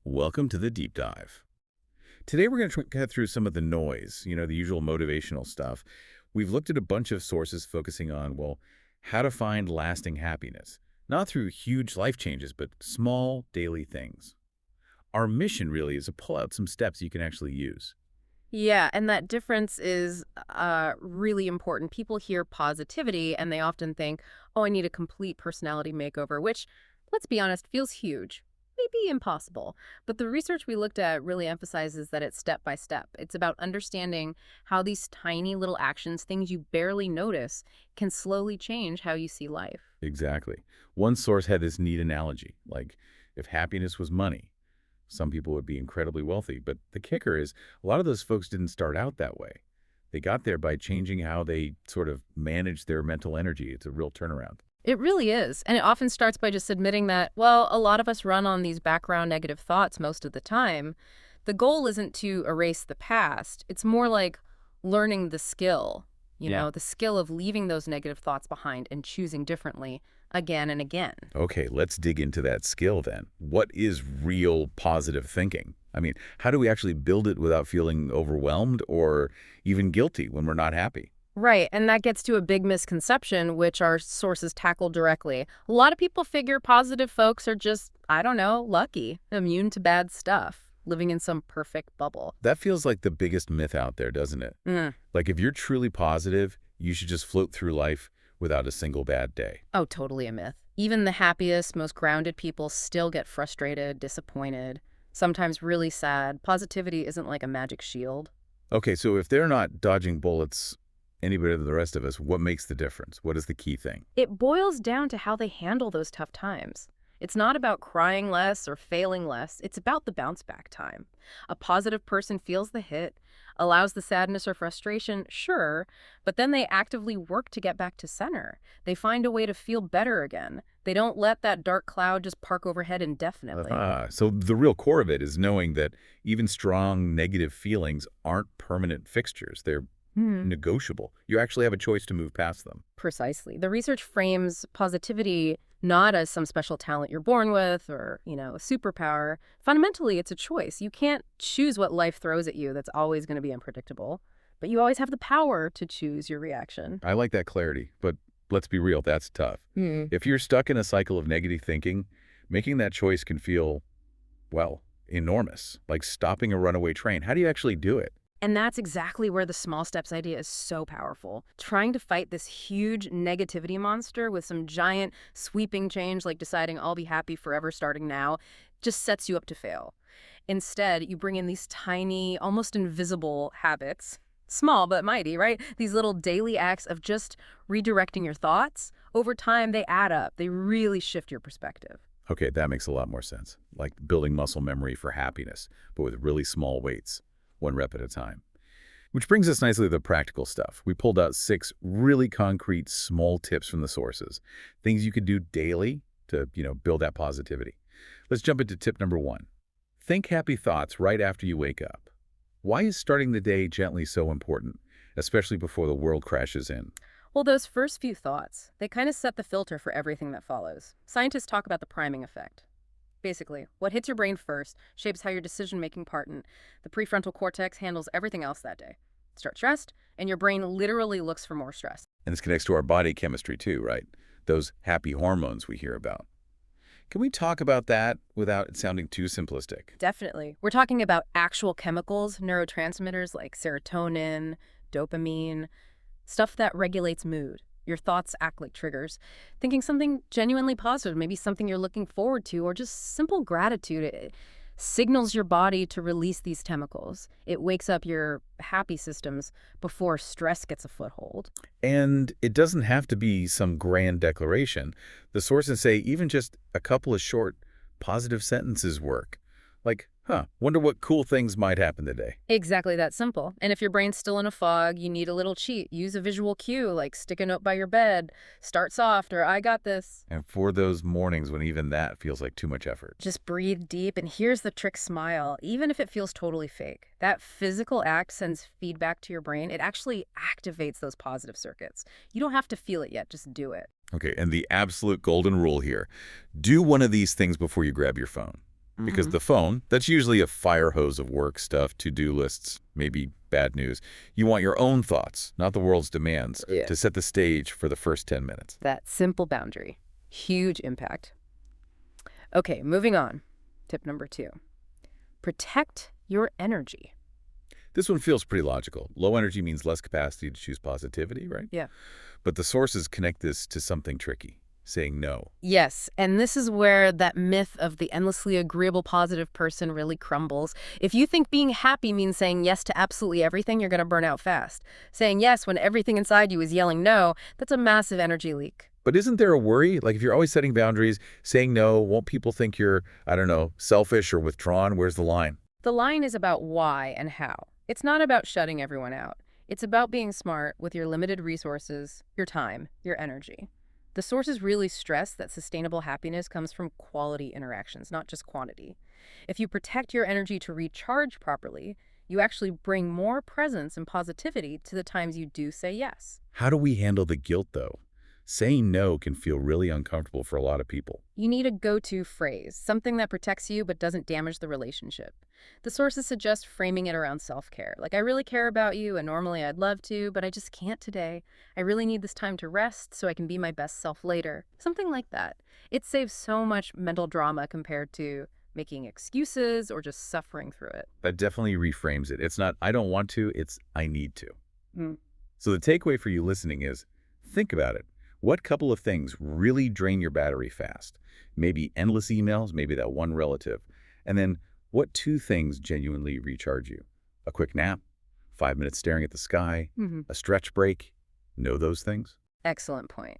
Welcome to the deep dive. Today we're going to get through some of the noise, the usual motivational stuff. We've looked at a bunch of sources focusing on, well, how to find lasting happiness, not through huge life changes, but small daily things. Our mission really is to pull out some steps you can actually use. Yeah, and that difference is really important. People hear positivity and they often think, oh, I need a complete personality makeover, which, let's be honest, feels huge. Maybe impossible. But the research we looked at really emphasizes that it's step by step. It's about understanding how these tiny little actions, things you barely notice, can slowly change how you see life. Exactly. One source had this neat analogy, like if happiness was money, some people would be incredibly wealthy. But the kicker is a lot of those folks didn't start out that way. They got there by changing how they sort of manage their mental energy. It's a real turnaround. It really is. And it often starts by just admitting that, well, a lot of us run on these background negative thoughts most of the time. The goal isn't to erase the past. It's more like learning the skill, Yeah. the skill of leaving those negative thoughts behind and choosing differently again and again. Okay, let's dig into that skill then. What is real positive thinking? I mean, how do we actually build it without feeling overwhelmed or even guilty when we're not happy? Right, and that gets to a big misconception, which our sources tackle directly. A lot of people figure positive folks are just, I don't know, lucky, immune to bad stuff, living in some perfect bubble. That feels like the biggest myth out there, doesn't it? Mm. Like if you're truly positive, you should just float through life without a single bad day. Oh, totally a myth. Even the happiest, most grounded people still get frustrated, disappointed, sometimes really sad. Positivity isn't like a magic shield. Okay, so if they're not dodging bullets any better than the rest of us, what makes the difference? What is the key thing? It boils down to how they handle those tough times. It's not about crying less or failing less. It's about the bounce back time. A positive person feels the hit, allows the sadness or frustration, sure, but then they actively work to get back to center. They find a way to feel better again. They don't let that dark cloud just park overhead indefinitely. So the real core of it is knowing that even strong negative feelings aren't permanent fixtures. They're negotiable. You actually have a choice to move past them. Precisely. The research frames positivity not as some special talent you're born with or, a superpower. Fundamentally, it's a choice. You can't choose what life throws at you that's always going to be unpredictable, but you always have the power to choose your reaction. I like that clarity, but let's be real, that's tough. Hmm. If you're stuck in a cycle of negative thinking, making that choice can feel, well, enormous, like stopping a runaway train. How do you actually do it? And that's exactly where the small steps idea is so powerful. Trying to fight this huge negativity monster with some giant sweeping change, like deciding I'll be happy forever starting now, just sets you up to fail. Instead, you bring in these tiny, almost invisible habits, small but mighty, right? These little daily acts of just redirecting your thoughts. Over time, they add up. They really shift your perspective. Okay, that makes a lot more sense. Like building muscle memory for happiness, but with really small weights, one rep at a time. Which brings us nicely to the practical stuff. We pulled out 6 really concrete small tips from the sources, things you could do daily to, build that positivity. Let's jump into tip number 1. Think happy thoughts right after you wake up. Why is starting the day gently so important, especially before the world crashes in? Well, those first few thoughts, they kind of set the filter for everything that follows. Scientists talk about the priming effect. Basically, what hits your brain first shapes how your decision-making part in the prefrontal cortex handles everything else that day. Start stressed, and your brain literally looks for more stress. And this connects to our body chemistry too, right? Those happy hormones we hear about. Can we talk about that without it sounding too simplistic? Definitely. We're talking about actual chemicals, neurotransmitters like serotonin, dopamine, stuff that regulates mood. Your thoughts act like triggers. Thinking something genuinely positive, maybe something you're looking forward to, or just simple gratitude, it signals your body to release these chemicals. It wakes up your happy systems before stress gets a foothold. And it doesn't have to be some grand declaration. The sources say even just a couple of short, positive sentences work. Like, wonder what cool things might happen today. Exactly that simple. And if your brain's still in a fog, you need a little cheat. Use a visual cue, like stick a note by your bed, start soft, or I got this. And for those mornings when even that feels like too much effort. Just breathe deep, and here's the trick: smile, even if it feels totally fake. That physical act sends feedback to your brain. It actually activates those positive circuits. You don't have to feel it yet, just do it. Okay, and the absolute golden rule here. Do one of these things before you grab your phone. Because the phone, that's usually a fire hose of work stuff, to-do lists, maybe bad news. You want your own thoughts, not the world's demands, Yeah. to set the stage for the first 10 minutes. That simple boundary. Huge impact. Okay, moving on. Tip number 2. Protect your energy. This one feels pretty logical. Low energy means less capacity to choose positivity, right? Yeah. But the sources connect this to something tricky, saying no. Yes, and this is where that myth of the endlessly agreeable positive person really crumbles. If you think being happy means saying yes to absolutely everything, you're going to burn out fast. Saying yes when everything inside you is yelling no, that's a massive energy leak. But isn't there a worry? Like if you're always setting boundaries, saying no, won't people think you're, I don't know, selfish or withdrawn? Where's the line? The line is about why and how. It's not about shutting everyone out. It's about being smart with your limited resources, your time, your energy. The sources really stress that sustainable happiness comes from quality interactions, not just quantity. If you protect your energy to recharge properly, you actually bring more presence and positivity to the times you do say yes. How do we handle the guilt, though? Saying no can feel really uncomfortable for a lot of people. You need a go-to phrase, something that protects you but doesn't damage the relationship. The sources suggest framing it around self-care. Like, I really care about you, and normally I'd love to, but I just can't today. I really need this time to rest so I can be my best self later. Something like that. It saves so much mental drama compared to making excuses or just suffering through it. That definitely reframes it. It's not, I don't want to, it's, I need to. Mm. So the takeaway for you listening is, think about it. What couple of things really drain your battery fast? Maybe endless emails, maybe that one relative. And then what 2 things genuinely recharge you? A quick nap, 5 minutes staring at the sky, a stretch break. Know those things? Excellent point.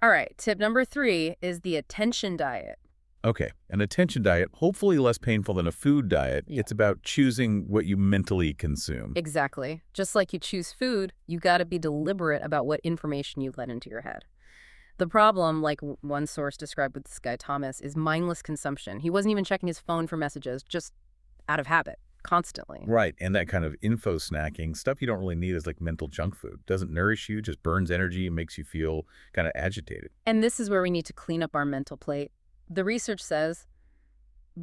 All right, tip number 3 is the attention diet. Okay, an attention diet, hopefully less painful than a food diet. Yeah. It's about choosing what you mentally consume. Exactly. Just like you choose food, you got to be deliberate about what information you let into your head. The problem, like one source described with this guy Thomas, is mindless consumption. He wasn't even checking his phone for messages, just out of habit, constantly. Right, and that kind of info snacking, stuff you don't really need is like mental junk food. Doesn't nourish you, just burns energy and makes you feel kind of agitated. And this is where we need to clean up our mental plate. The research says,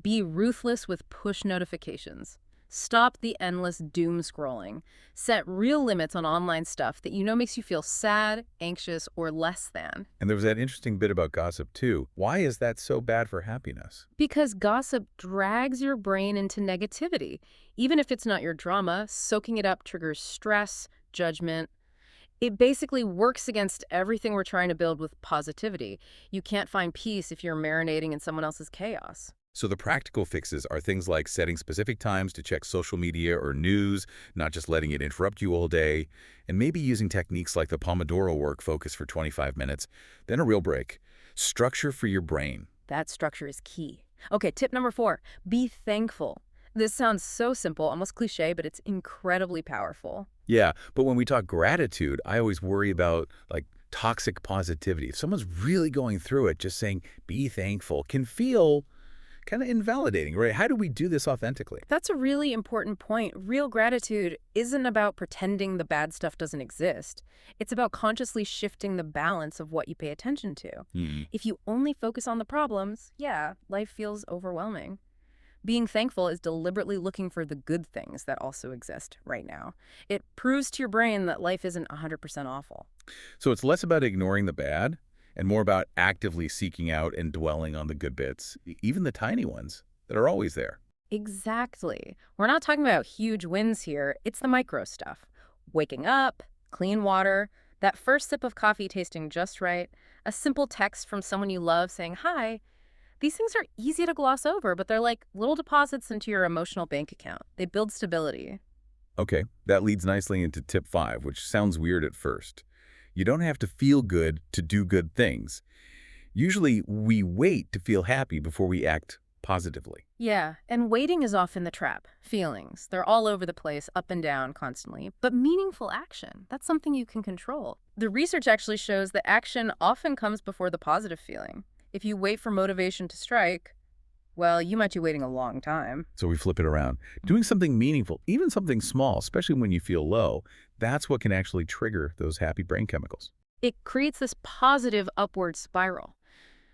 be ruthless with push notifications. Stop the endless doom scrolling. Set real limits on online stuff that you know makes you feel sad, anxious, or less than. And there was that interesting bit about gossip too. Why is that so bad for happiness? Because gossip drags your brain into negativity. Even if it's not your drama, soaking it up triggers stress, judgment. It basically works against everything we're trying to build with positivity. You can't find peace if you're marinating in someone else's chaos. So the practical fixes are things like setting specific times to check social media or news, not just letting it interrupt you all day, and maybe using techniques like the Pomodoro work focus for 25 minutes, then a real break. Structure for your brain. That structure is key. Okay, tip number 4, be thankful. This sounds so simple, almost cliche, but it's incredibly powerful. Yeah, but when we talk gratitude, I always worry about like toxic positivity. If someone's really going through it, just saying be thankful can feel kind of invalidating, right? How do we do this authentically? That's a really important point. Real gratitude isn't about pretending the bad stuff doesn't exist. It's about consciously shifting the balance of what you pay attention to. If you only focus on the problems, yeah, life feels overwhelming. Being thankful is deliberately looking for the good things that also exist right now. It proves to your brain that life isn't 100% awful. So it's less about ignoring the bad and more about actively seeking out and dwelling on the good bits, even the tiny ones that are always there. Exactly. We're not talking about huge wins here. It's the micro stuff. Waking up, clean water, that first sip of coffee tasting just right, a simple text from someone you love saying, hi. These things are easy to gloss over, but they're like little deposits into your emotional bank account. They build stability. Okay, that leads nicely into tip 5, which sounds weird at first. You don't have to feel good to do good things. Usually, we wait to feel happy before we act positively. Yeah, and waiting is often the trap. Feelings, they're all over the place, up and down constantly. But meaningful action, that's something you can control. The research actually shows that action often comes before the positive feeling. If you wait for motivation to strike, well, you might be waiting a long time. So we flip it around. Doing something meaningful, even something small, especially when you feel low, that's what can actually trigger those happy brain chemicals. It creates this positive upward spiral.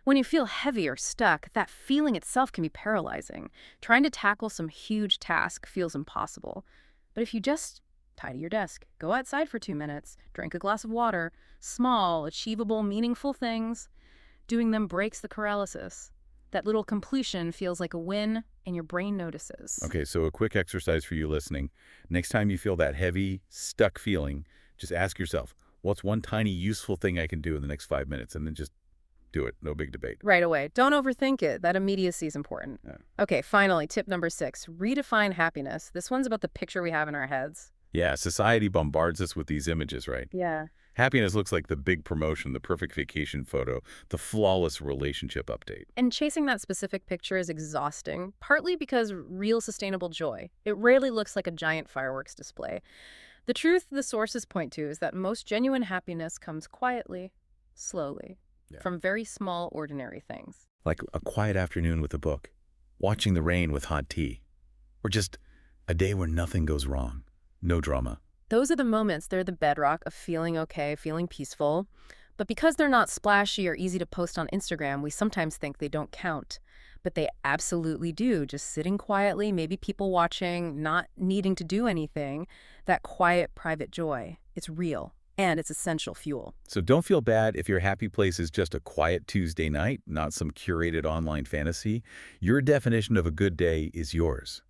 When you feel heavy or stuck, that feeling itself can be paralyzing. Trying to tackle some huge task feels impossible. But if you just tidy your desk, go outside for 2 minutes, drink a glass of water, small, achievable, meaningful things, doing them breaks the paralysis. That little completion feels like a win, and your brain notices. Okay, so a quick exercise for you listening. Next time you feel that heavy, stuck feeling, just ask yourself, what's one tiny useful thing I can do in the next 5 minutes? And then just do it. No big debate. Right away. Don't overthink it. That immediacy is important. Yeah. Okay, finally, tip number 6, redefine happiness. This one's about the picture we have in our heads. Yeah, society bombards us with these images, right? Yeah. Happiness looks like the big promotion, the perfect vacation photo, the flawless relationship update. And chasing that specific picture is exhausting, partly because real sustainable joy, it rarely looks like a giant fireworks display. The truth the sources point to is that most genuine happiness comes quietly, slowly, from very small, ordinary things. Like a quiet afternoon with a book, watching the rain with hot tea, or just a day where nothing goes wrong, no drama. Those are the moments, they're the bedrock of feeling okay, feeling peaceful. But because they're not splashy or easy to post on Instagram, we sometimes think they don't count. But they absolutely do. Just sitting quietly, maybe people watching, not needing to do anything. That quiet, private joy. It's real, and it's essential fuel. So don't feel bad if your happy place is just a quiet Tuesday night, not some curated online fantasy. Your definition of a good day is yours.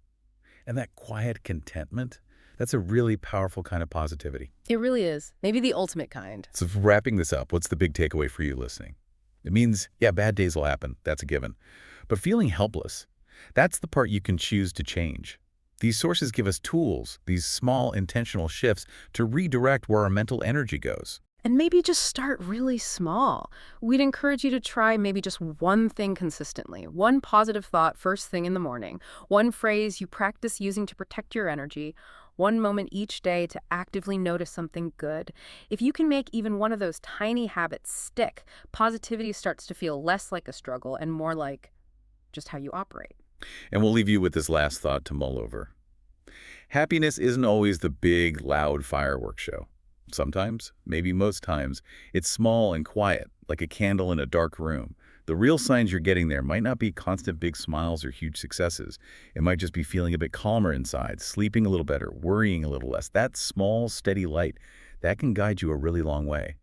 And that quiet contentment, that's a really powerful kind of positivity. It really is. Maybe the ultimate kind. So wrapping this up, what's the big takeaway for you listening? It means, yeah, bad days will happen. That's a given. But feeling helpless, that's the part you can choose to change. These sources give us tools, these small intentional shifts to redirect where our mental energy goes. And maybe just start really small. We'd encourage you to try maybe just one thing consistently. One positive thought first thing in the morning. One phrase you practice using to protect your energy. One moment each day to actively notice something good. If you can make even one of those tiny habits stick, positivity starts to feel less like a struggle and more like just how you operate. And we'll leave you with this last thought to mull over. Happiness isn't always the big, loud fireworks show. Sometimes, maybe most times, it's small and quiet, like a candle in a dark room. The real signs you're getting there might not be constant big smiles or huge successes. It might just be feeling a bit calmer inside, sleeping a little better, worrying a little less. That small, steady light, that can guide you a really long way.